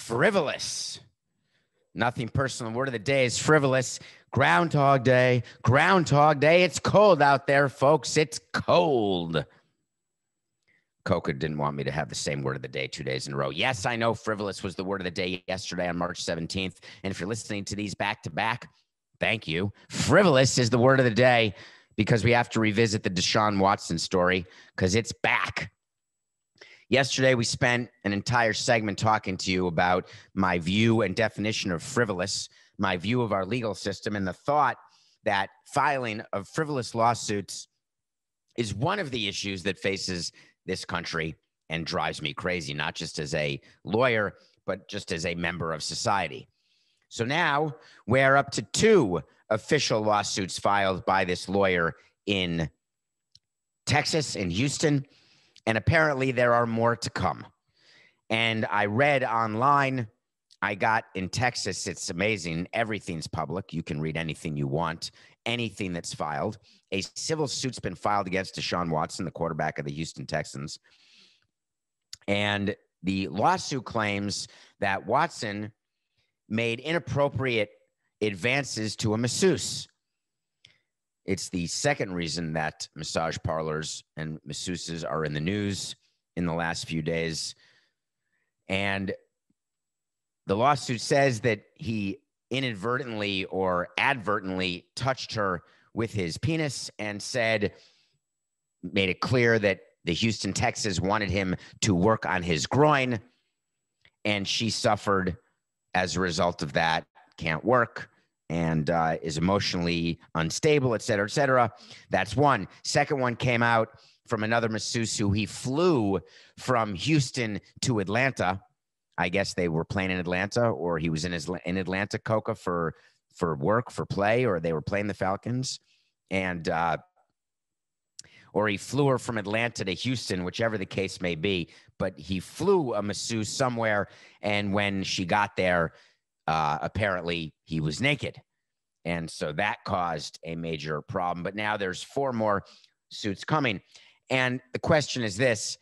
frivolous. Nothing personal. Word of the day is frivolous. Groundhog Day. Groundhog Day. It's cold out there, folks. It's cold. Coca didn't want me to have the same word of the day 2 days in a row. Yes, I know frivolous was the word of the day yesterday on March 17th. And if you're listening to these back to back, thank you. Frivolous is the word of the day because we have to revisit the Deshaun Watson story because it's back. Yesterday, we spent an entire segment talking to you about my view and definition of frivolous, my view of our legal system, and the thought that filing of frivolous lawsuits is one of the issues that faces this country and drives me crazy, not just as a lawyer, but just as a member of society. So now we're up to 2 official lawsuits filed by this lawyer in Texas, in Houston. And apparently there are more to come. And I read online, I got in Texas, it's amazing. Everything's public. You can read anything you want, anything that's filed. A civil suit's been filed against Deshaun Watson, the quarterback of the Houston Texans. And the lawsuit claims that Watson made inappropriate advances to a masseuse. It's the second reason that massage parlors and masseuses are in the news in the last few days. And the lawsuit says that he inadvertently or advertently touched her with his penis and made it clear that the Houston Texans wanted him to work on his groin. And she suffered as a result of that, can't work, and is emotionally unstable, et cetera, et cetera. That's one. Second one came out from another masseuse who he flew from Houston to Atlanta. I guess they were playing in Atlanta, or he was in Atlanta, Coca, for work, for play, or they were playing the Falcons. And or he flew her from Atlanta to Houston, whichever the case may be. But he flew a masseuse somewhere, and when she got there, apparently he was naked. And so that caused a major problem. But now there's 4 more suits coming. And the question is this,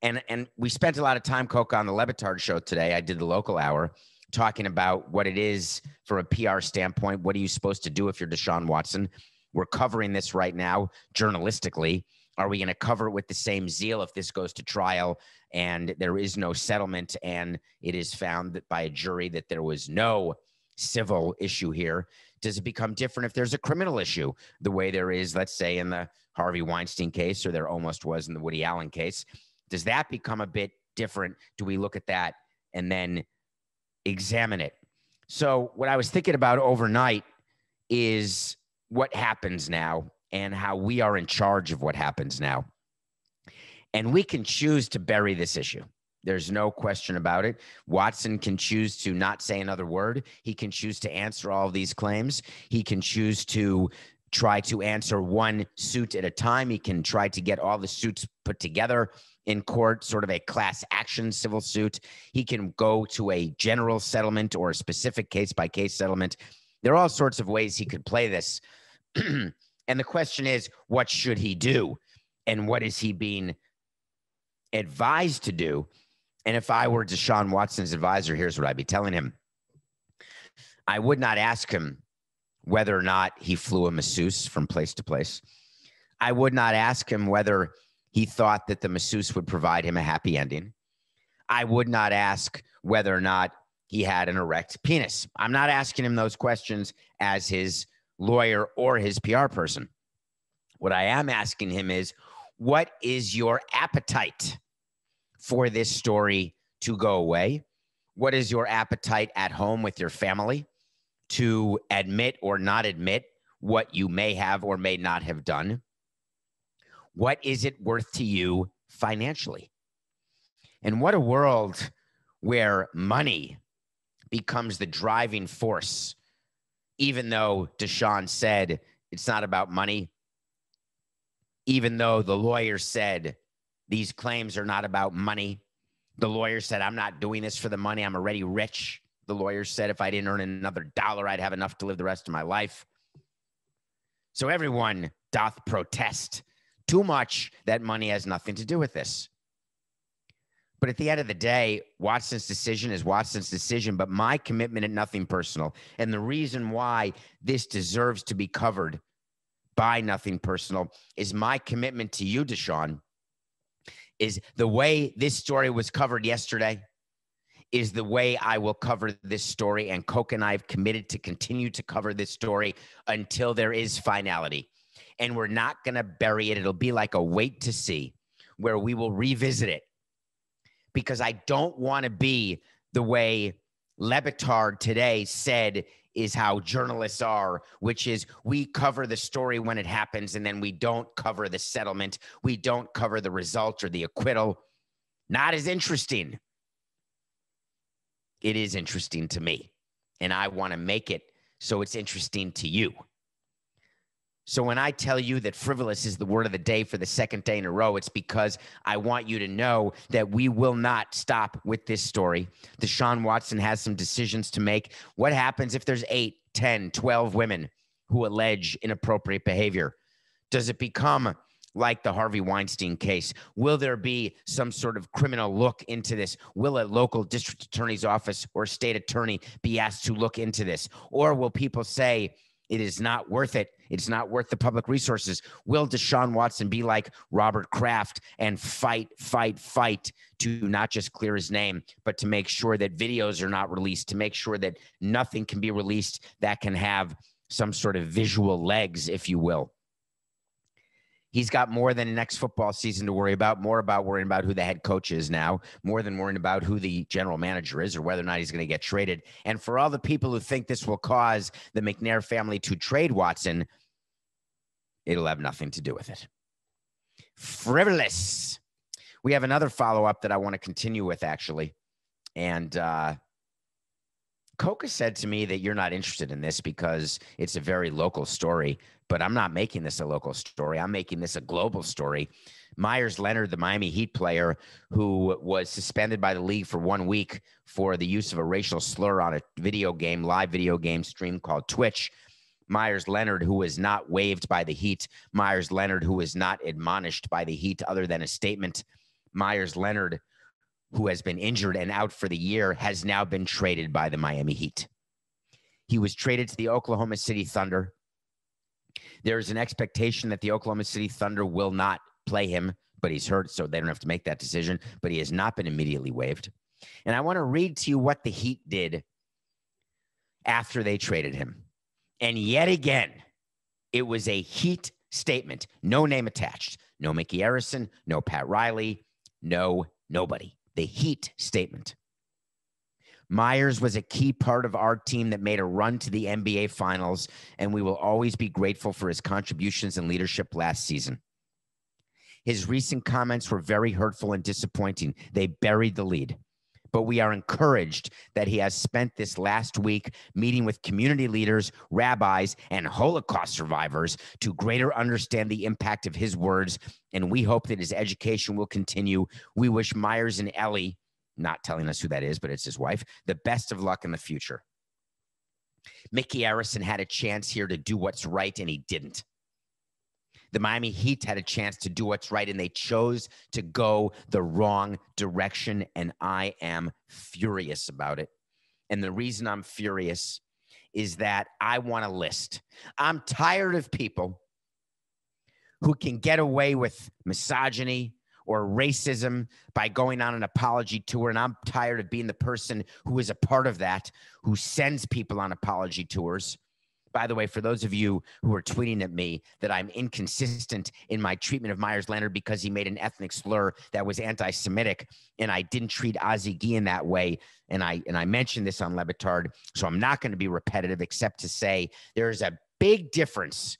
and we spent a lot of time, Coca, on the Levitard show today. I did the local hour talking about what it is from a PR standpoint. What are you supposed to do if you're Deshaun Watson? We're covering this right now journalistically. Are we going to cover it with the same zeal if this goes to trial and there is no settlement and it is found that by a jury that there was no civil issue here? Does it become different if there's a criminal issue, the way there is, let's say, in the Harvey Weinstein case, or there almost was in the Woody Allen case? Does that become a bit different? Do we look at that and then examine it? So what I was thinking about overnight is what happens now and how we are in charge of what happens now. And we can choose to bury this issue. There's no question about it. Watson can choose to not say another word. He can choose to answer all of these claims. He can choose to try to answer one suit at a time. He can try to get all the suits put together in court, sort of a class action civil suit. He can go to a general settlement or a specific case-by-case settlement. There are all sorts of ways he could play this. And the question is, what should he do? And what is he being advised to do? And if I were Deshaun Watson's advisor, here's what I'd be telling him. I would not ask him whether or not he flew a masseuse from place to place. I would not ask him whether he thought that the masseuse would provide him a happy ending. I would not ask whether or not he had an erect penis. I'm not asking him those questions as his lawyer or his PR person. What I am asking him is, what is your appetite for this story to go away? What is your appetite at home with your family to admit or not admit what you may have or may not have done? What is it worth to you financially? And what a world where money becomes the driving force, even though Deshaun said it's not about money, even though the lawyer said these claims are not about money. The lawyer said, I'm not doing this for the money. I'm already rich. The lawyer said, if I didn't earn another dollar, I'd have enough to live the rest of my life. So everyone doth protest too much that money has nothing to do with this. But at the end of the day, Watson's decision is Watson's decision, but my commitment at Nothing Personal, and the reason why this deserves to be covered by Nothing Personal, is my commitment to you, Deshaun, is the way this story was covered yesterday is the way I will cover this story. And Coke and I have committed to continue to cover this story until there is finality. And we're not going to bury it. It'll be like a wait to see where we will revisit it, because I don't want to be the way Le Batard today said is how journalists are, which is we cover the story when it happens and then we don't cover the settlement. We don't cover the result or the acquittal. Not as interesting. It is interesting to me, and I want to make it so it's interesting to you. So when I tell you that frivolous is the word of the day for the second day in a row, it's because I want you to know that we will not stop with this story. Deshaun Watson has some decisions to make. What happens if there's 8, 10, 12 women who allege inappropriate behavior? Does it become like the Harvey Weinstein case? Will there be some sort of criminal look into this? Will a local district attorney's office or state attorney be asked to look into this? Or will people say it is not worth it? It's not worth the public resources. Will Deshaun Watson be like Robert Kraft and fight to not just clear his name, but to make sure that videos are not released, to make sure that nothing can be released that can have some sort of visual legs, if you will? He's got more than the next football season to worry about, more about worrying about who the head coach is now, more than worrying about who the general manager is or whether or not he's going to get traded. And for all the people who think this will cause the McNair family to trade Watson, it'll have nothing to do with it. Frivolous. We have another follow-up that I want to continue with, actually. And Coca said to me that you're not interested in this because it's a very local story, but I'm not making this a local story. I'm making this a global story. Meyers Leonard, the Miami Heat player who was suspended by the league for 1 week for the use of a racial slur on a video game, live video game stream called Twitch. Meyers Leonard, who was not waived by the Heat. Meyers Leonard, who was not admonished by the Heat other than a statement. Meyers Leonard, who has been injured and out for the year, has now been traded by the Miami Heat. He was traded to the Oklahoma City Thunder. There is an expectation that the Oklahoma City Thunder will not play him, but he's hurt, so they don't have to make that decision. But he has not been immediately waived. And I want to read to you what the Heat did after they traded him. And yet again, it was a Heat statement. No name attached. No Mickey Arison, no Pat Riley, no nobody. The Heat statement. Meyers was a key part of our team that made a run to the NBA Finals, and we will always be grateful for his contributions and leadership last season. His recent comments were very hurtful and disappointing. They buried the lead. But we are encouraged that he has spent this last week meeting with community leaders, rabbis, and Holocaust survivors to greater understand the impact of his words, and we hope that his education will continue. We wish Meyers and Ellie, not telling us who that is, but it's his wife, the best of luck in the future. Mickey Arison had a chance here to do what's right, and he didn't. The Miami Heat had a chance to do what's right, and they chose to go the wrong direction, and I am furious about it. And the reason I'm furious is that I want a list. I'm tired of people who can get away with misogyny or racism by going on an apology tour, and I'm tired of being the person who is a part of that, who sends people on apology tours. By the way, for those of you who are tweeting at me that I'm inconsistent in my treatment of Meyers Leonard because he made an ethnic slur that was anti-Semitic, and I didn't treat Ozzie Guillen that way, and I mentioned this on Le Batard, so I'm not going to be repetitive except to say there's a big difference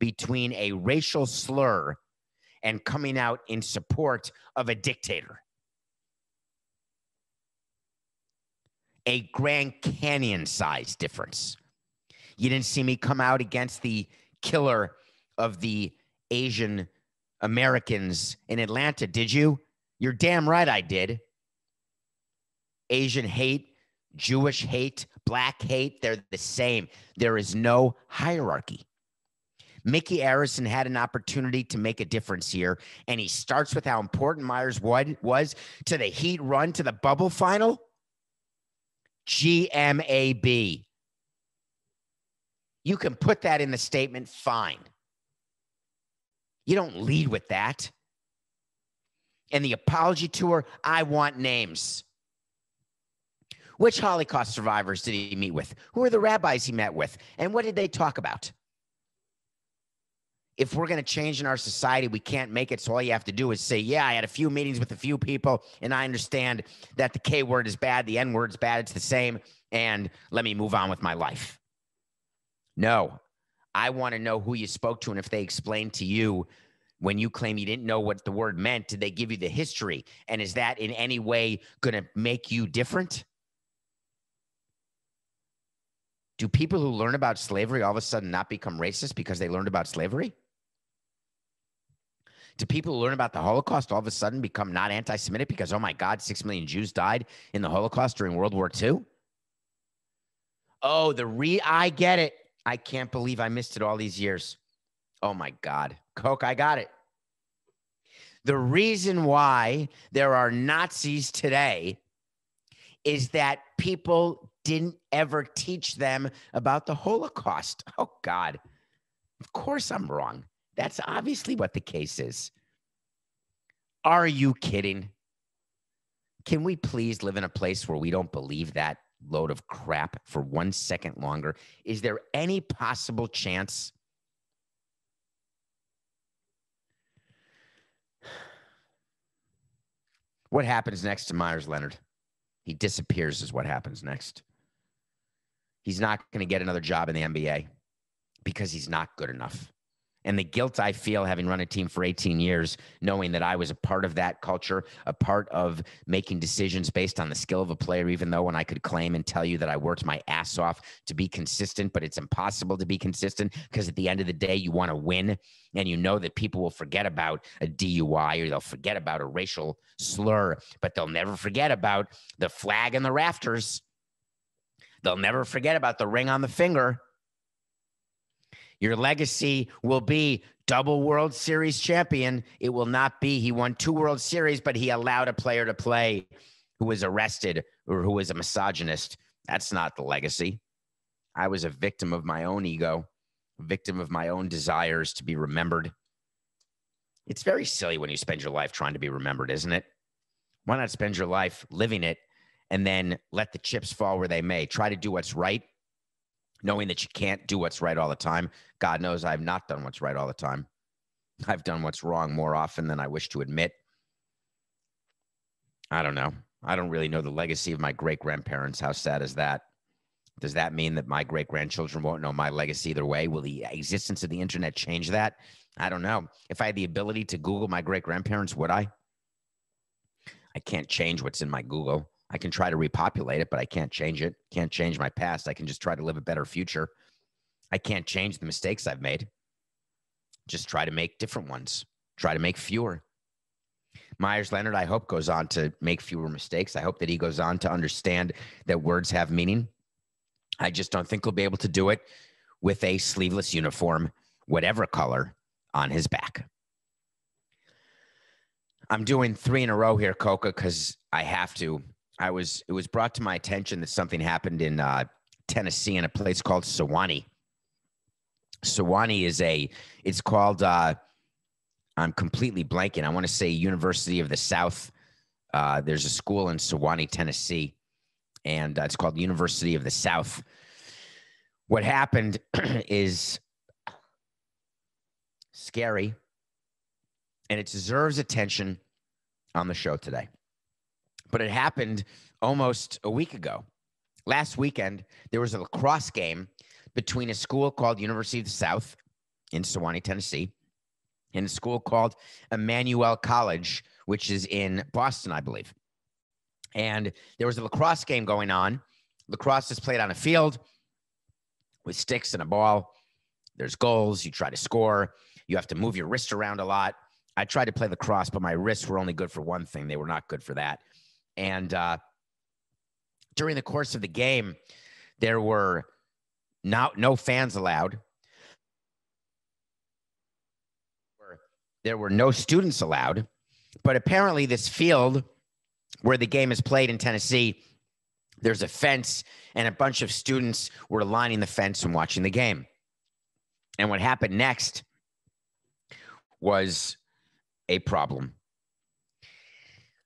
between a racial slur and coming out in support of a dictator. A Grand Canyon-sized difference. You didn't see me come out against the killer of the Asian Americans in Atlanta, did you? You're damn right I did. Asian hate, Jewish hate, black hate, they're the same. There is no hierarchy. Mickey Arison had an opportunity to make a difference here, and he starts with how important Meyers was to the Heat run to the bubble final. GMAB. You can put that in the statement, fine. You don't lead with that. And the apology tour, I want names. Which Holocaust survivors did he meet with? Who are the rabbis he met with? And what did they talk about? If we're going to change in our society, we can't make it. So all you have to do is say, yeah, I had a few meetings with a few people, and I understand that the K word is bad, the N word's bad, it's the same, and let me move on with my life. No, I want to know who you spoke to, and if they explained to you when you claim you didn't know what the word meant, did they give you the history? And is that in any way going to make you different? Do people who learn about slavery all of a sudden not become racist because they learned about slavery? Do people who learn about the Holocaust all of a sudden become not anti-Semitic because, oh my God, 6 million Jews died in the Holocaust during World War II? Oh, I get it. I can't believe I missed it all these years. Oh my God. Coke, I got it. The reason why there are Nazis today is that people didn't ever teach them about the Holocaust. Oh God. Of course I'm wrong. That's obviously what the case is. Are you kidding? Can we please live in a place where we don't believe that load of crap for 1 second longer? Is there any possible chance? What happens next to Meyers Leonard? He disappears is what happens next. He's not going to get another job in the NBA because he's not good enough. And the guilt I feel having run a team for 18 years, knowing that I was a part of that culture, a part of making decisions based on the skill of a player, even though when I could claim and tell you that I worked my ass off to be consistent, but it's impossible to be consistent because at the end of the day, you want to win. And you know that people will forget about a DUI or they'll forget about a racial slur, but they'll never forget about the flag in the rafters. They'll never forget about the ring on the finger. Your legacy will be double World Series champion. It will not be he won 2 World Series, but he allowed a player to play who was arrested or who was a misogynist. That's not the legacy. I was a victim of my own ego, a victim of my own desires to be remembered. It's very silly when you spend your life trying to be remembered, isn't it? Why not spend your life living it and then let the chips fall where they may? Try to do what's right, knowing that you can't do what's right all the time. God knows I've not done what's right all the time. I've done what's wrong more often than I wish to admit. I don't know. I don't really know the legacy of my great-grandparents. How sad is that? Does that mean that my great-grandchildren won't know my legacy either way? Will the existence of the internet change that? I don't know. If I had the ability to Google my great-grandparents, would I? I can't change what's in my Google. I can try to repopulate it, but I can't change it. Can't change my past. I can just try to live a better future. I can't change the mistakes I've made. Just try to make different ones. Try to make fewer. Meyers Leonard, I hope, goes on to make fewer mistakes. I hope that he goes on to understand that words have meaning. I just don't think he'll be able to do it with a sleeveless uniform, whatever color, on his back. I'm doing 3 in a row here, Coca, because I have to. It was brought to my attention that something happened in Tennessee in a place called Sewanee. Sewanee is it's called, I'm completely blanking. I want to say University of the South. There's a school in Sewanee, Tennessee, and it's called University of the South. What happened is scary, and it deserves attention on the show today. But it happened almost a week ago. Last weekend, there was a lacrosse game between a school called University of the South in Sewanee, Tennessee, and a school called Emmanuel College, which is in Boston, I believe. And there was a lacrosse game going on. Lacrosse is played on a field with sticks and a ball. There's goals. You try to score. You have to move your wrist around a lot. I tried to play lacrosse, but my wrists were only good for one thing. They were not good for that. And during the course of the game, there were no fans allowed. there were no students allowed, but apparently this field where the game is played in Tennessee, there's a fence and a bunch of students were lining the fence and watching the game. And what happened next was a problem.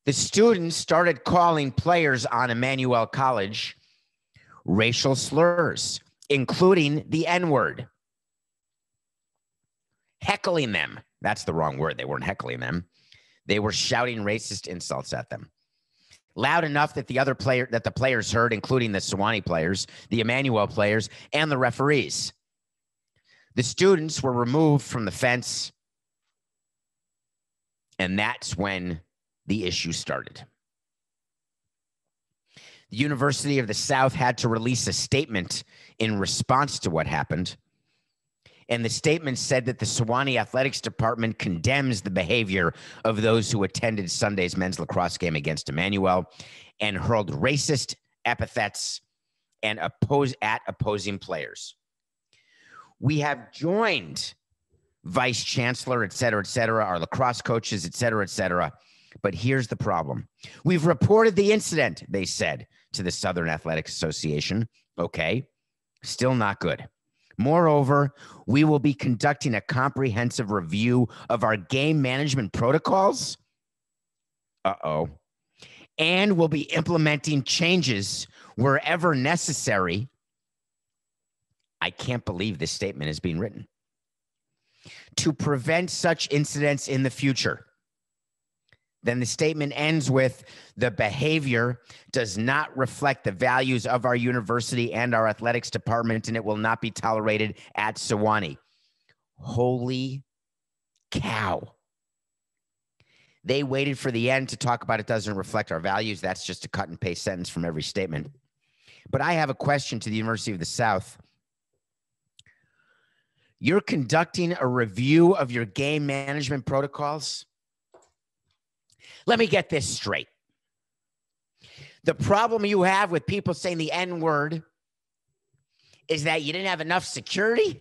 The students started calling players on Emmanuel College racial slurs, including the N-word. Heckling them. That's the wrong word. They weren't heckling them. They were shouting racist insults at them. Loud enough that the players heard, including the Sewanee players, the Emmanuel players, and the referees. The students were removed from the fence, and that's when the issue started. The University of the South had to release a statement in response to what happened. And the statement said that the Sewanee Athletics Department condemns the behavior of those who attended Sunday's men's lacrosse game against Emmanuel and hurled racist epithets and opposing players. We have joined vice chancellor, et cetera, our lacrosse coaches, et cetera. But here's the problem. We've reported the incident, they said to the Southern Athletics Association. Okay, still not good. Moreover, we will be conducting a comprehensive review of our game management protocols. And we'll be implementing changes wherever necessary. I can't believe this statement is being written. To prevent such incidents in the future. Then the statement ends with, the behavior does not reflect the values of our university and our athletics department, and it will not be tolerated at Sewanee. Holy cow. They waited for the end to talk about it doesn't reflect our values. That's just a cut and paste sentence from every statement. But I have a question to the University of the South. You're conducting a review of your game management protocols? Let me get this straight. The problem you have with people saying the N-word is that you didn't have enough security?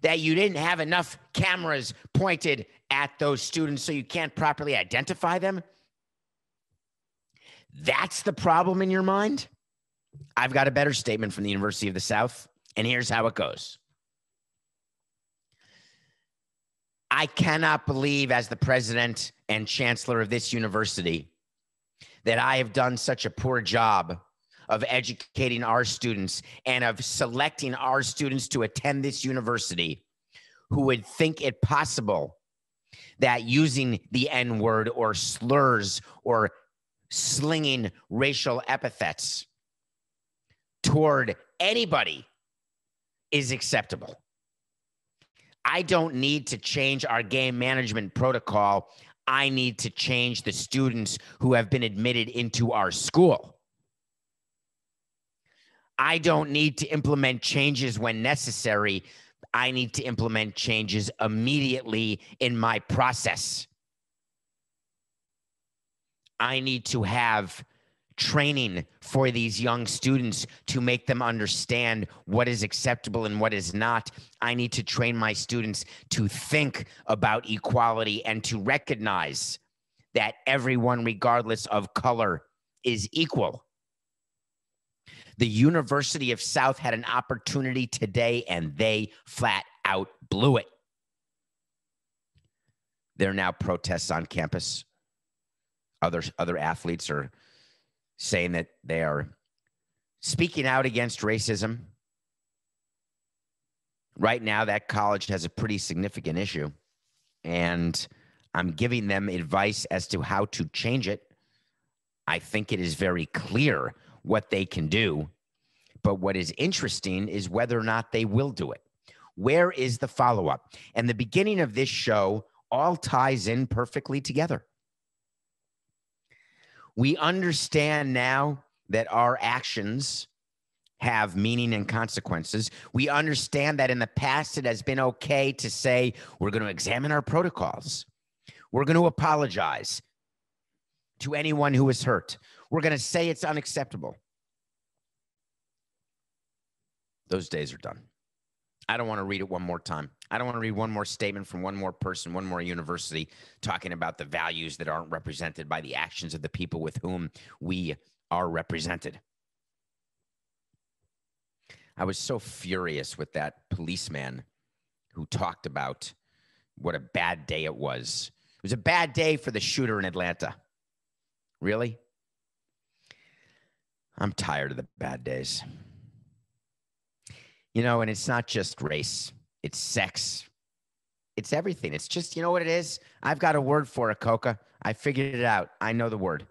That you didn't have enough cameras pointed at those students so you can't properly identify them? That's the problem in your mind? I've got a better statement from the University of the South, and here's how it goes. I cannot believe, as the president and chancellor of this university, that I have done such a poor job of educating our students and of selecting our students to attend this university who would think it possible that using the N-word or slurs or slinging racial epithets toward anybody is acceptable. I don't need to change our game management protocol. I need to change the students who have been admitted into our school. I don't need to implement changes when necessary. I need to implement changes immediately in my process. I need to have training for these young students to make them understand what is acceptable and what is not. I need to train my students to think about equality and to recognize that everyone, regardless of color, is equal. The University of South had an opportunity today, and they flat out blew it. There are now protests on campus. Other athletes are saying that they are speaking out against racism. Right now, that college has a pretty significant issue, and I'm giving them advice as to how to change it. I think it is very clear what they can do, but what is interesting is whether or not they will do it. Where is the follow-up? And the beginning of this show all ties in perfectly together. We understand now that our actions have meaning and consequences. We understand that in the past it has been okay to say, we're going to examine our protocols. We're going to apologize to anyone who is hurt. We're going to say it's unacceptable. Those days are done. I don't want to read it one more time. I don't want to read one more statement from one more person, one more university talking about the values that aren't represented by the actions of the people with whom we are represented. I was so furious with that policeman who talked about what a bad day it was. It was a bad day for the shooter in Atlanta. Really? I'm tired of the bad days. You know, and it's not just race. It's sex. It's everything. It's just, you know what it is? I've got a word for it, Coca. I figured it out. I know the word.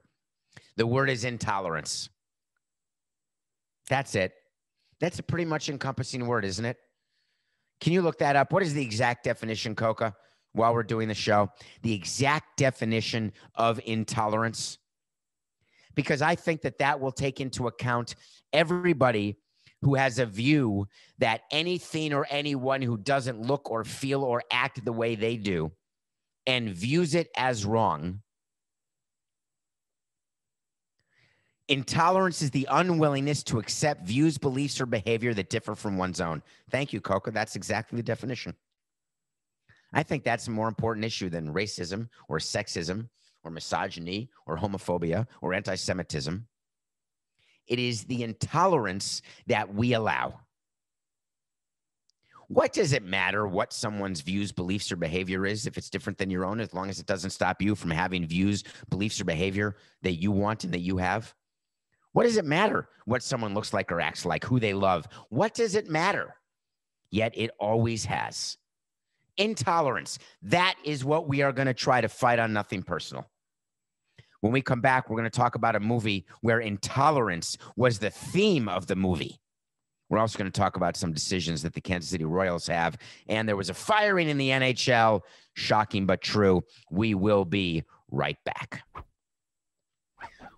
The word is intolerance. That's it. That's a pretty much encompassing word, isn't it? Can you look that up? What is the exact definition, Coca, while we're doing the show? The exact definition of intolerance? Because I think that that will take into account everybody who has a view that anything or anyone who doesn't look or feel or act the way they do and views it as wrong. Intolerance is the unwillingness to accept views, beliefs, or behavior that differ from one's own. Thank you, Coca. That's exactly the definition. I think that's a more important issue than racism or sexism or misogyny or homophobia or anti-Semitism. It is the intolerance that we allow. What does it matter what someone's views, beliefs, or behavior is if it's different than your own, as long as it doesn't stop you from having views, beliefs, or behavior that you want and that you have? What does it matter what someone looks like or acts like, who they love? What does it matter? Yet it always has. Intolerance. That is what we are going to try to fight on Nothing Personal. When we come back, we're going to talk about a movie where intolerance was the theme of the movie. We're also going to talk about some decisions that the Kansas City Royals have. And there was a firing in the NHL. Shocking but true. We will be right back.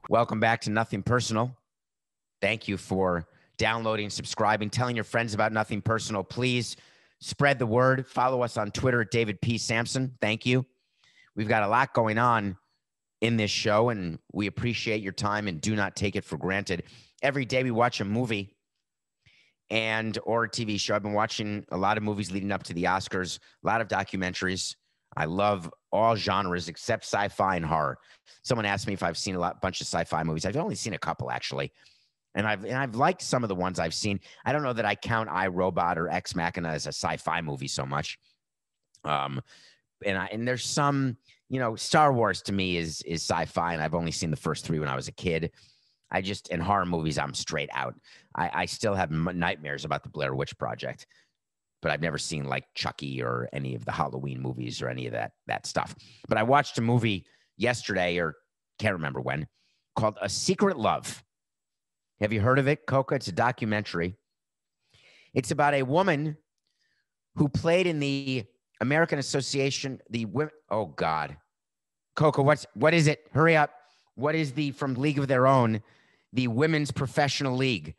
Welcome back to Nothing Personal. Thank you for downloading, subscribing, telling your friends about Nothing Personal. Please spread the word. Follow us on Twitter at David P. Samson. Thank you. We've got a lot going on in this show, and we appreciate your time and do not take it for granted. Every day we watch a movie or a TV show. I've been watching a lot of movies leading up to the Oscars, a lot of documentaries. I love all genres except sci-fi and horror. Someone asked me if I've seen bunch of sci-fi movies. I've only seen a couple, actually. And I've liked some of the ones I've seen. I don't know that I count I, Robot or Ex Machina as a sci-fi movie so much. And there's some, you know, Star Wars to me is sci-fi, and I've only seen the first 3 when I was a kid. In horror movies, I'm straight out. I still have nightmares about the Blair Witch Project, but I've never seen like Chucky or any of the Halloween movies or any of that stuff. But I watched a movie yesterday, or can't remember when, called A Secret Love. Have you heard of it, Coca? It's a documentary. It's about a woman who played in the American Association, the women. Oh God, Coca, what is it? Hurry up. What is from League of Their Own, the Women's Professional League,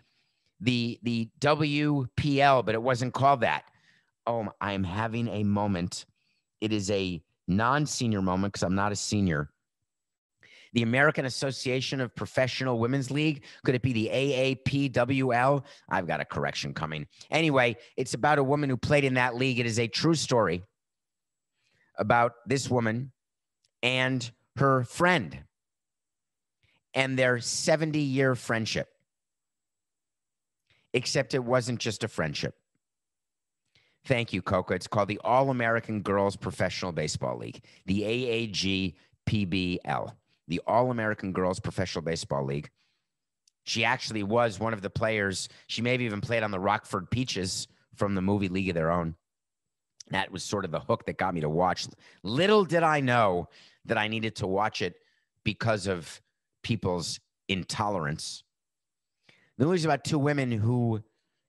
the WPL, but it wasn't called that. Oh, I am having a moment. It is a non-senior moment because I'm not a senior. The American Association of Professional Women's League. Could it be the AAPWL? I've got a correction coming. Anyway, it's about a woman who played in that league. It is a true story about this woman and her friend and their 70-year friendship. Except it wasn't just a friendship. Thank you, Coca. It's called the All-American Girls Professional Baseball League, the AAGPBL. The All-American Girls Professional Baseball League. She actually was one of the players. She maybe even played on the Rockford Peaches from the movie League of Their Own. That was sort of the hook that got me to watch. Little did I know that I needed to watch it because of people's intolerance. The movie's about 2 women who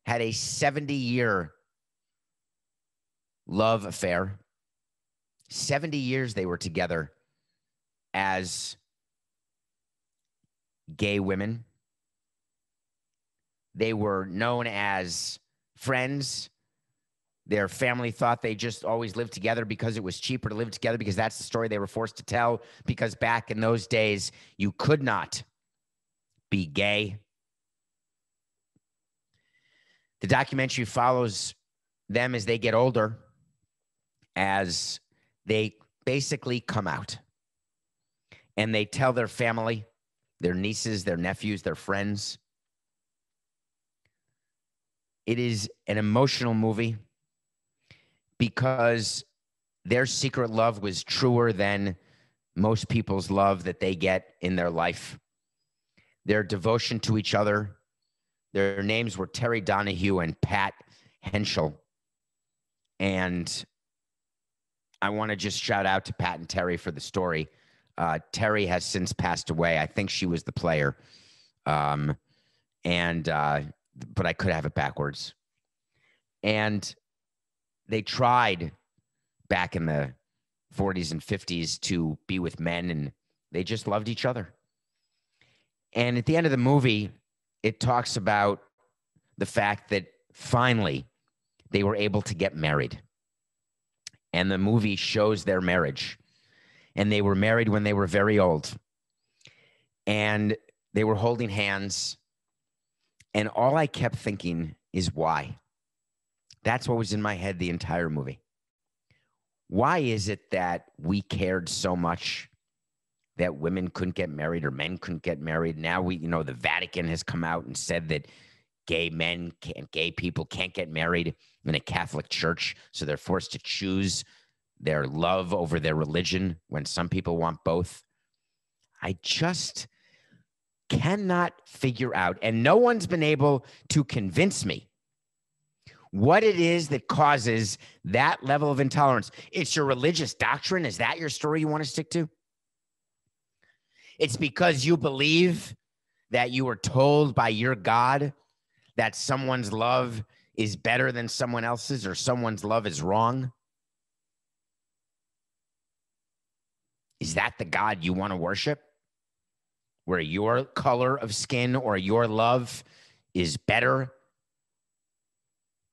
had a 70-year love affair. 70 years they were together as gay women. They were known as friends. Their family thought they just always lived together because it was cheaper to live together, because that's the story they were forced to tell, because back in those days, you could not be gay. The documentary follows them as they get older, as they basically come out and they tell their family, their nieces, their nephews, their friends. It is an emotional movie because their secret love was truer than most people's love that they get in their life. Their devotion to each other. Their names were Terry Donahue and Pat Henschel. And I want to just shout out to Pat and Terry for the story. Terry has since passed away. I think she was the player. But I could have it backwards. And they tried back in the 40s and 50s to be with men, and they just loved each other. And at the end of the movie, it talks about the fact that finally they were able to get married. And the movie shows their marriage. And they were married when they were very old. And they were holding hands. And all I kept thinking is why? That's what was in my head the entire movie. Why is it that we cared so much that women couldn't get married or men couldn't get married? Now the Vatican has come out and said that gay people can't get married in a Catholic church. So they're forced to choose their love over their religion when some people want both. I just cannot figure out, and no one's been able to convince me what it is that causes that level of intolerance. It's your religious doctrine. Is that your story you want to stick to? It's because you believe that you were told by your God that someone's love is better than someone else's, or someone's love is wrong? Is that the God you want to worship? Where your color of skin or your love is better,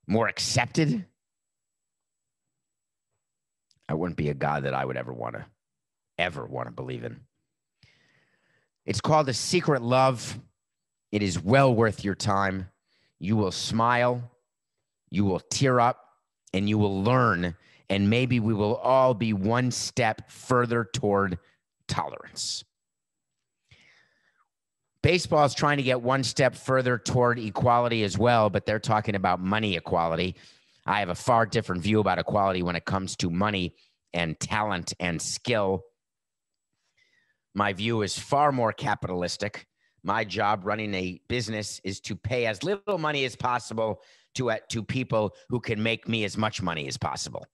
more accepted? I wouldn't be a God that I would ever want to believe in. It's called A Secret Love. It is well worth your time. You will smile, you will tear up, and you will learn, and maybe we will all be one step further toward tolerance. Baseball is trying to get one step further toward equality as well, but they're talking about money equality. I have a far different view about equality when it comes to money and talent and skill. My view is far more capitalistic. My job running a business is to pay as little money as possible to people who can make me as much money as possible.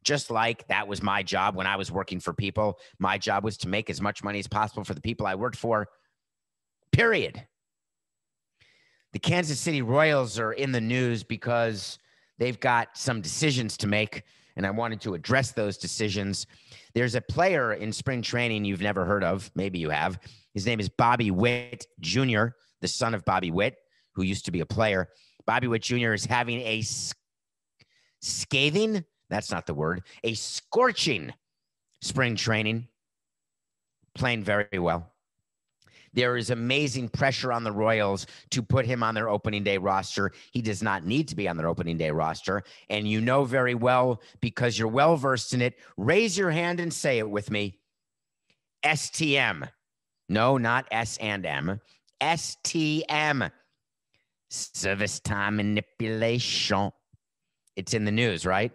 Just like that was my job when I was working for people. My job was to make as much money as possible for the people I worked for, period. The Kansas City Royals are in the news because they've got some decisions to make, and I wanted to address those decisions. There's a player in spring training you've never heard of. Maybe you have. His name is Bobby Witt Jr., the son of Bobby Witt, who used to be a player. Bobby Witt Jr. is having a scathing, that's not the word, a scorching spring training, playing very well. There is amazing pressure on the Royals to put him on their opening day roster. He does not need to be on their opening day roster. And you know very well, because you're well versed in it, raise your hand and say it with me. STM. No, not S and M. STM. Service time manipulation. It's in the news, right?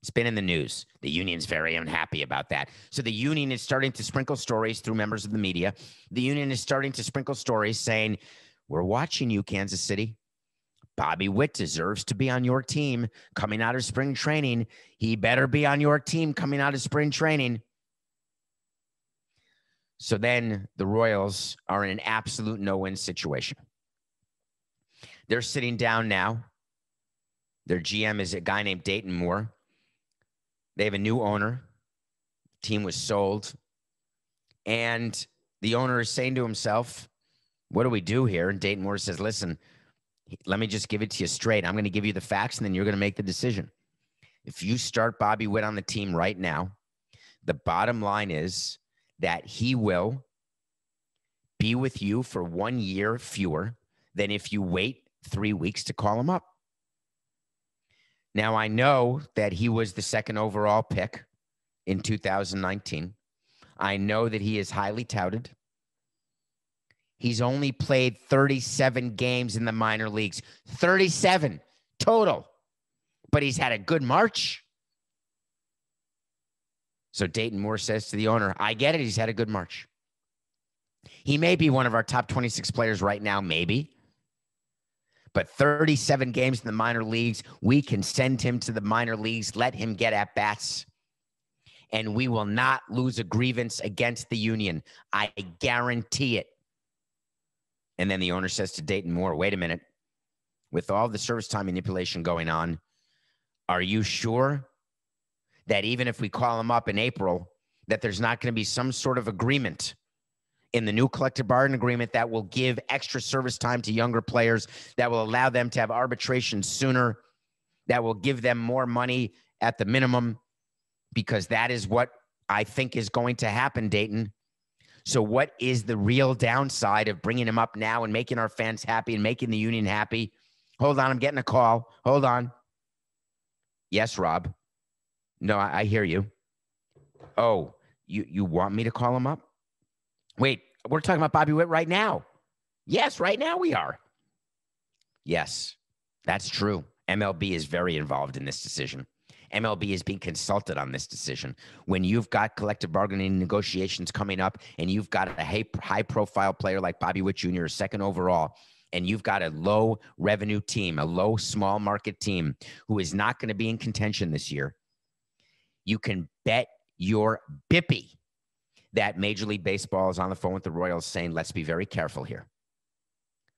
It's been in the news. The union's very unhappy about that. So the union is starting to sprinkle stories through members of the media. The union is starting to sprinkle stories saying, we're watching you, Kansas City. Bobby Witt deserves to be on your team coming out of spring training. He better be on your team coming out of spring training. So then the Royals are in an absolute no-win situation. They're sitting down now. Their GM is a guy named Dayton Moore. They have a new owner. The team was sold. And the owner is saying to himself, what do we do here? And Dayton Moore says, listen, let me just give it to you straight. I'm going to give you the facts, and then you're going to make the decision. If you start Bobby Witt on the team right now, the bottom line is that he will be with you for 1 year fewer than if you wait 3 weeks to call him up. Now, I know that he was the second overall pick in 2019. I know that he is highly touted. He's only played 37 games in the minor leagues, 37 total, but he's had a good March. So Dayton Moore says to the owner, I get it. He's had a good March. He may be one of our top 26 players right now, maybe. But 37 games in the minor leagues, we can send him to the minor leagues, let him get at bats, and we will not lose a grievance against the union. I guarantee it. And then the owner says to Dayton Moore, wait a minute. With all the service time manipulation going on, are you sure that even if we call him up in April, that there's not going to be some sort of agreement in the new collective bargaining agreement that will give extra service time to younger players, that will allow them to have arbitration sooner, that will give them more money at the minimum, because that is what I think is going to happen, Dayton. So what is the real downside of bringing him up now and making our fans happy and making the union happy? Hold on, I'm getting a call. Hold on. Yes, Rob. No, I hear you. Oh, you want me to call him up? Wait, we're talking about Bobby Witt right now. Yes, right now we are. Yes, that's true. MLB is very involved in this decision. MLB is being consulted on this decision. When you've got collective bargaining negotiations coming up and you've got a high-profile player like Bobby Witt Jr., second overall, and you've got a low-revenue team, a low, small-market team who is not going to be in contention this year, you can bet your bippy that Major League Baseball is on the phone with the Royals saying, let's be very careful here.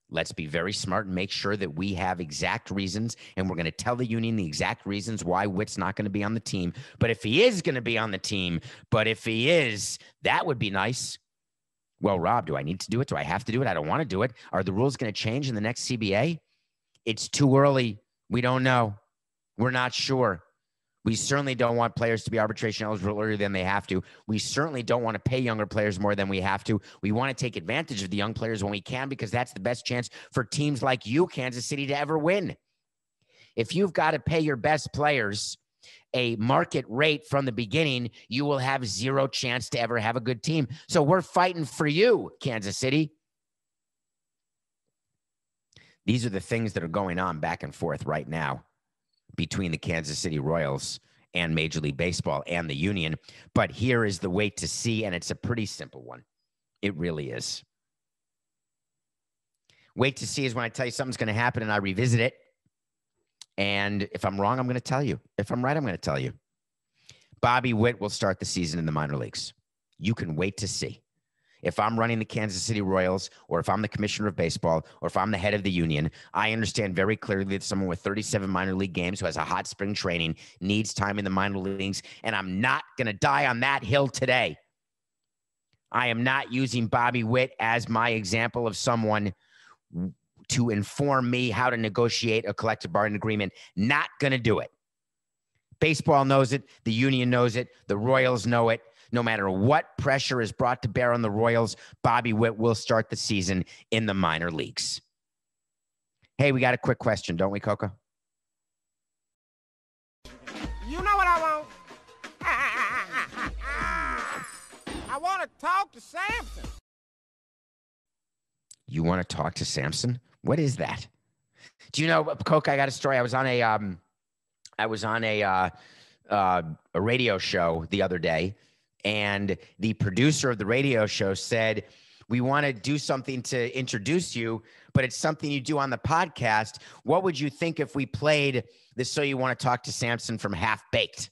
Let's be very smart and make sure that we have exact reasons, and we're going to tell the union the exact reasons why Witt's not going to be on the team. But if he is going to be on the team, that would be nice. Well, Rob, do I need to do it? Do I have to do it? I don't want to do it. Are the rules going to change in the next CBA? It's too early. We don't know. We're not sure. We certainly don't want players to be arbitration eligible earlier than they have to. We certainly don't want to pay younger players more than we have to. We want to take advantage of the young players when we can, because that's the best chance for teams like you, Kansas City, to ever win. If you've got to pay your best players a market rate from the beginning, you will have zero chance to ever have a good team. So we're fighting for you, Kansas City. These are the things that are going on back and forth right now between the Kansas City Royals and Major League Baseball and the union. But here is the wait to see, and it's a pretty simple one. It really is. Wait to see is when I tell you something's going to happen and I revisit it. And if I'm wrong, I'm going to tell you. If I'm right, I'm going to tell you. Bobby Witt will start the season in the minor leagues. You can wait to see. If I'm running the Kansas City Royals, or if I'm the commissioner of baseball, or if I'm the head of the union, I understand very clearly that someone with 37 minor league games who has a hot spring training needs time in the minor leagues, and I'm not going to die on that hill today. I am not using Bobby Witt as my example of someone to inform me how to negotiate a collective bargaining agreement. Not going to do it. Baseball knows it. The union knows it. The Royals know it. No matter what pressure is brought to bear on the Royals, Bobby Witt will start the season in the minor leagues. Hey, we got a quick question, don't we, Coco? You know what I want? I want to talk to Samson. You want to talk to Samson? What is that? Do you know, Coco, I got a story. I was on a radio show the other day, and the producer of the radio show said, we want to do something to introduce you, but it's something you do on the podcast. What would you think if we played the So You Want to Talk to Samson from Half Baked?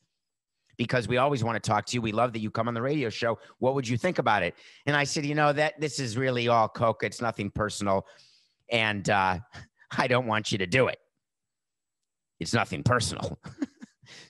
Because we always want to talk to you. We love that you come on the radio show. What would you think about it? And I said, that this is really all Coke. It's nothing personal. And I don't want you to do it. It's nothing personal.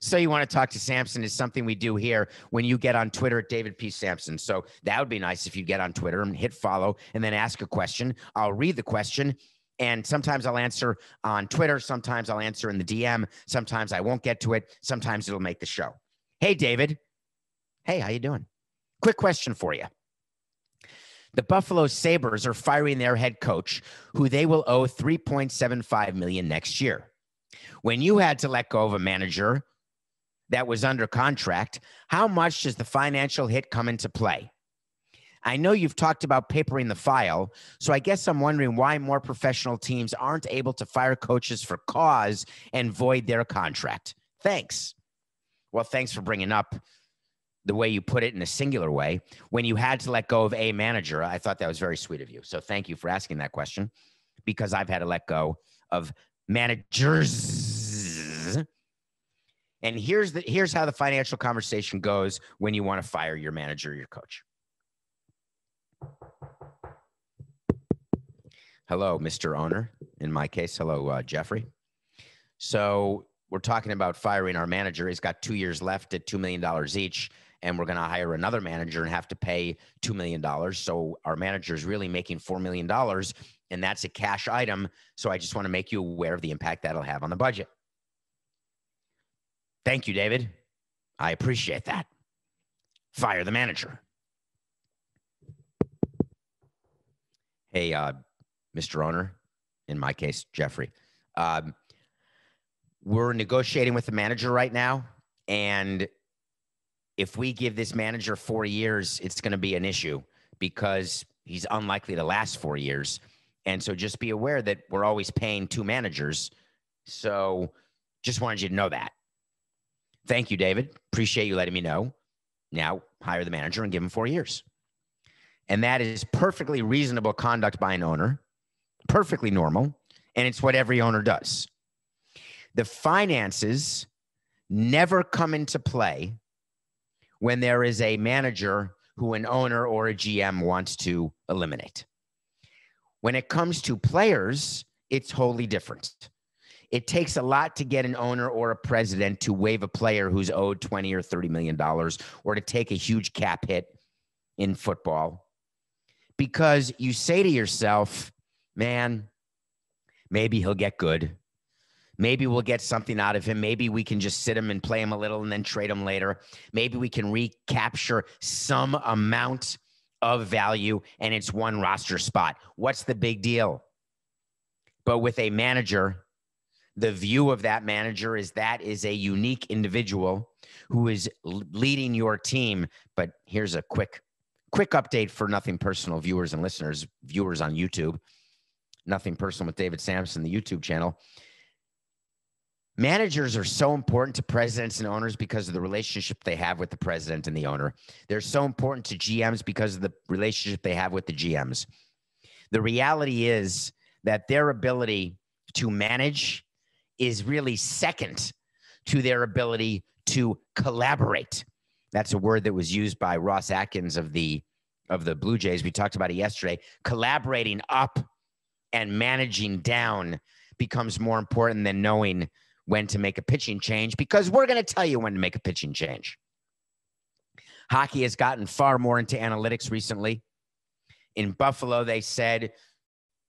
So You Want to Talk to Samson is something we do here when you get on Twitter at David P. Samson. So that would be nice if you get on Twitter and hit follow and then ask a question. I'll read the question, and sometimes I'll answer on Twitter. Sometimes I'll answer in the DM. Sometimes I won't get to it. Sometimes it'll make the show. Hey, David. Hey, how you doing? Quick question for you. The Buffalo Sabres are firing their head coach, who they will owe $3.75 million next year. When you had to let go of a manager that was under contract, how much does the financial hit come into play? I know you've talked about papering the file, so I guess I'm wondering why more professional teams aren't able to fire coaches for cause and void their contract. Thanks. Well, thanks for bringing up the way you put it in a singular way. When you had to let go of a manager, I thought that was very sweet of you. So thank you for asking that question, because I've had to let go of managers. And here's how the financial conversation goes when you want to fire your manager or your coach. Hello, Mr. Owner. In my case, hello, Jeffrey. So we're talking about firing our manager. He's got 2 years left at $2 million each, and we're going to hire another manager and have to pay $2 million. So our manager is really making $4 million, and that's a cash item. So I just want to make you aware of the impact that'll have on the budget. Thank you, David. I appreciate that. Fire the manager. Hey, Mr. Owner, in my case, Jeffrey. We're negotiating with the manager right now, and if we give this manager 4 years, it's going to be an issue because he's unlikely to last 4 years. And so just be aware that we're always paying two managers. So just wanted you to know that. Thank you, David. Appreciate you letting me know. Now hire the manager and give him 4 years. And that is perfectly reasonable conduct by an owner, perfectly normal, and it's what every owner does. The finances never come into play when there is a manager who an owner or a GM wants to eliminate. When it comes to players, it's wholly different. It takes a lot to get an owner or a president to waive a player who's owed $20 or $30 million or to take a huge cap hit in football, because you say to yourself, man, maybe he'll get good. Maybe we'll get something out of him. Maybe we can just sit him and play him a little and then trade him later. Maybe we can recapture some amount of value and it's one roster spot. What's the big deal? But with a manager, the view of that manager is that is a unique individual who is leading your team. But here's a quick update for Nothing Personal viewers and listeners, viewers on YouTube. Nothing Personal with David Samson, the YouTube channel. Managers are so important to presidents and owners because of the relationship they have with the president and the owner. They're so important to GMs because of the relationship they have with the GMs. The reality is that their ability to manage is really second to their ability to collaborate. That's a word that was used by Ross Atkins of the Blue Jays. We talked about it yesterday. Collaborating up and managing down becomes more important than knowing when to make a pitching change, because we're going to tell you when to make a pitching change. Hockey has gotten far more into analytics recently. In Buffalo, they said,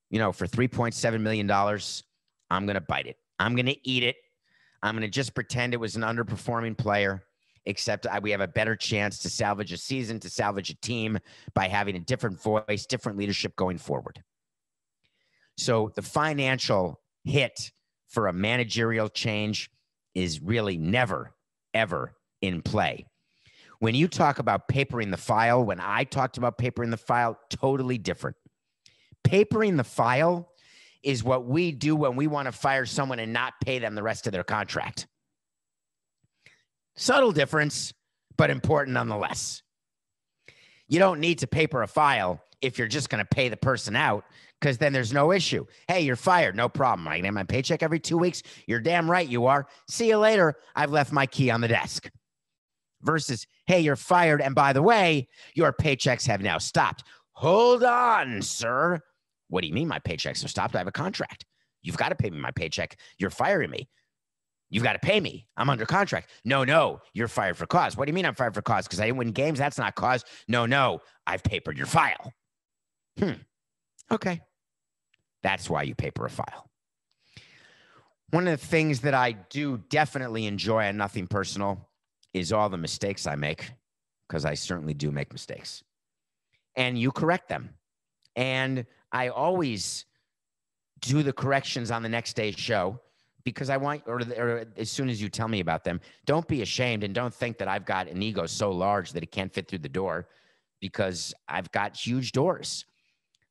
for $3.7 million, I'm going to bite it. I'm going to eat it. I'm going to just pretend it was an underperforming player, except we have a better chance to salvage a season, to salvage a team by having a different voice, different leadership going forward. So the financial hit for a managerial change is really never, ever in play. When you talk about papering the file, when I talked about papering the file, totally different. Papering the file is what we do when we want to fire someone and not pay them the rest of their contract. Subtle difference, but important nonetheless. You don't need to paper a file if you're just going to pay the person out, because then there's no issue. Hey, you're fired. No problem. I get my paycheck every 2 weeks. You're damn right you are. See you later. I've left my key on the desk. Versus, hey, you're fired. And by the way, your paychecks have now stopped. Hold on, sir. What do you mean my paychecks have stopped? I have a contract. You've got to pay me my paycheck. You're firing me. You've got to pay me. I'm under contract. No, you're fired for cause. What do you mean I'm fired for cause? Because I didn't win games? That's not cause. No, I've papered your file. Okay. That's why you paper a file. One of the things that I do definitely enjoy on Nothing Personal is all the mistakes I make, because I certainly do make mistakes. And you correct them. And I always do the corrections on the next day's show, because I want, or as soon as you tell me about them, don't be ashamed and don't think that I've got an ego so large that it can't fit through the door, because I've got huge doors.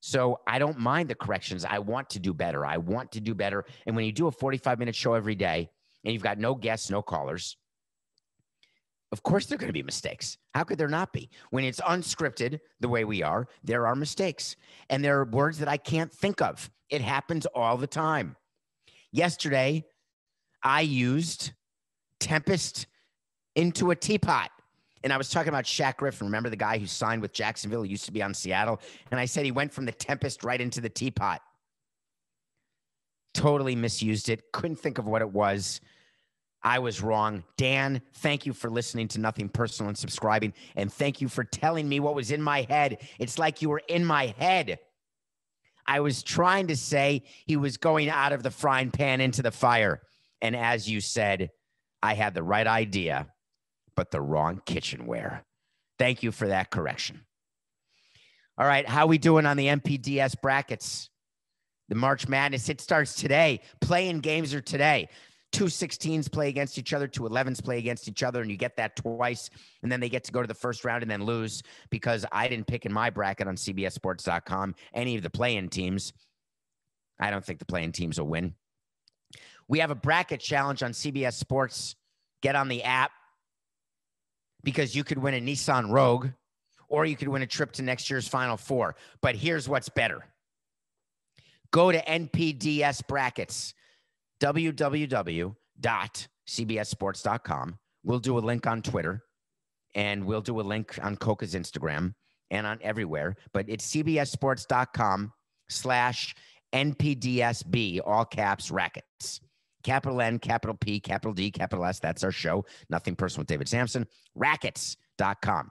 So I don't mind the corrections. I want to do better. I want to do better. And when you do a 45-minute show every day and you've got no guests, no callers, of course there are going to be mistakes. How could there not be? When it's unscripted the way we are, there are mistakes. And there are words that I can't think of. It happens all the time. Yesterday, I used tempest into a teapot. And I was talking about Shaq Griffin. Remember the guy who signed with Jacksonville? He used to be on Seattle. And I said he went from the tempest right into the teapot. Totally misused it. Couldn't think of what it was. I was wrong. Dan, thank you for listening to Nothing Personal and subscribing. And thank you for telling me what was in my head. It's like you were in my head. I was trying to say he was going out of the frying pan into the fire. And as you said, I had the right idea, but the wrong kitchenware. Thank you for that correction. All right, how we doing on the NPDS brackets? The March Madness, it starts today. Play-in games are today. 2 16s play against each other, 2 11s play against each other, and you get that twice, and then they get to go to the first round and then lose, because I didn't pick in my bracket on CBSSports.com any of the play-in teams. I don't think the play-in teams will win. We have a bracket challenge on CBS Sports. Get on the app, because you could win a Nissan Rogue, or you could win a trip to next year's Final Four. But here's what's better. Go to NPDS brackets. www.cbssports.com. We'll do a link on Twitter, and we'll do a link on Coca's Instagram and on everywhere. But it's cbssports.com/NPDSB, all caps, rackets. Capital N, capital P, capital D, capital S. That's our show. Nothing Personal with David Samson. Rackets.com.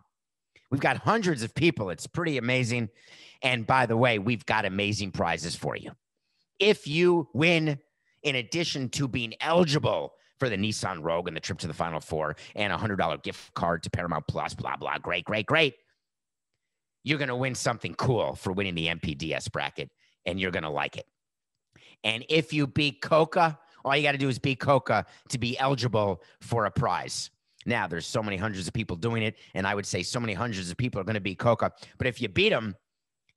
We've got hundreds of people. It's pretty amazing. And by the way, we've got amazing prizes for you. If you win, in addition to being eligible for the Nissan Rogue and the trip to the Final Four and a $100 gift card to Paramount Plus, blah, blah, great, great, great, you're going to win something cool for winning the NPDS bracket, and you're going to like it. And if you beat Coca, all you got to do is beat Coca to be eligible for a prize. Now, there's so many hundreds of people doing it, and I would say so many hundreds of people are going to beat Coca. But if you beat them,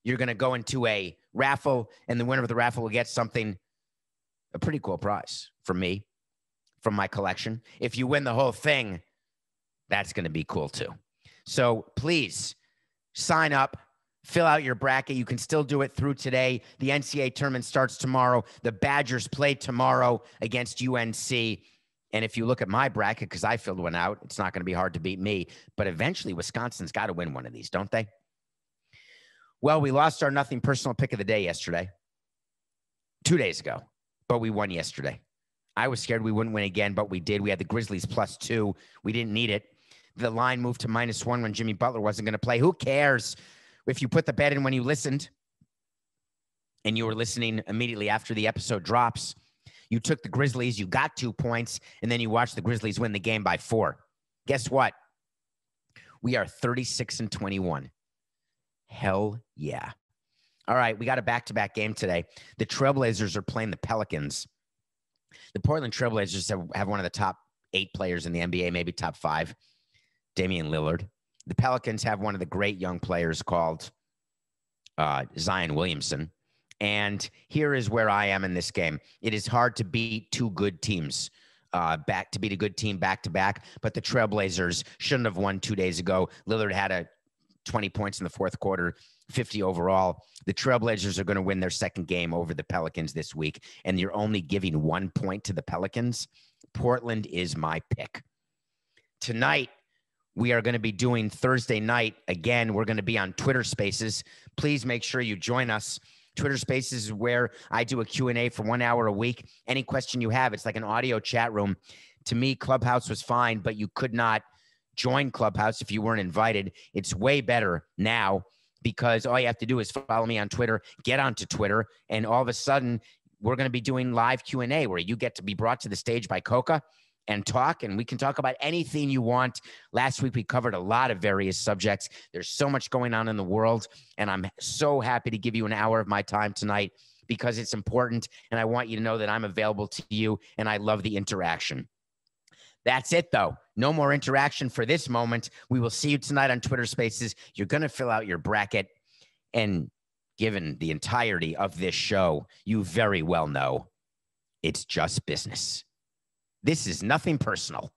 you're going to go into a raffle, and the winner of the raffle will get something, a pretty cool prize from me, from my collection. If you win the whole thing, that's going to be cool too. So please sign up, fill out your bracket. You can still do it through today. The NCAA tournament starts tomorrow. The Badgers play tomorrow against UNC. And if you look at my bracket, because I filled one out, it's not going to be hard to beat me. But eventually, Wisconsin's got to win one of these, don't they? Well, we lost our Nothing Personal pick of the day yesterday, 2 days ago, but we won yesterday. I was scared we wouldn't win again, but we did. We had the Grizzlies +2. We didn't need it. The line moved to -1 when Jimmy Butler wasn't going to play. Who cares if you put the bet in when you listened and you were listening immediately after the episode drops? You took the Grizzlies, you got 2 points, and then you watched the Grizzlies win the game by 4. Guess what? We are 36-21. Hell yeah. All right, we got a back-to-back game today. The Trailblazers are playing the Pelicans. The Portland Trailblazers have one of the top 8 players in the NBA, maybe top 5, Damian Lillard. The Pelicans have one of the great young players called Zion Williamson. And here is where I am in this game. It is hard to beat 2 good teams to beat a good team back-to-back, but the Trailblazers shouldn't have won 2 days ago. Lillard had 20 points in the fourth quarter, 50 overall. The Trailblazers are going to win their second game over the Pelicans this week, and you're only giving 1 point to the Pelicans. Portland is my pick. Tonight, we are going to be doing Thursday night. Again, we're going to be on Twitter Spaces. Please make sure you join us. Twitter Spaces is where I do a Q&A for 1 hour a week. Any question you have, it's like an audio chat room. To me, Clubhouse was fine, but you could not join Clubhouse if you weren't invited. It's way better now because all you have to do is follow me on Twitter, get onto Twitter, and all of a sudden we're going to be doing live Q&A where you get to be brought to the stage by Coca and talk, and we can talk about anything you want. Last week we covered a lot of various subjects. There's so much going on in the world, and I'm so happy to give you an hour of my time tonight. because it's important. And I want you to know that I'm available to you and I love the interaction. That's it, though. No more interaction for this moment. We will see you tonight on Twitter Spaces. You're going to fill out your bracket. And given the entirety of this show, you very well know it's just business. This is nothing personal.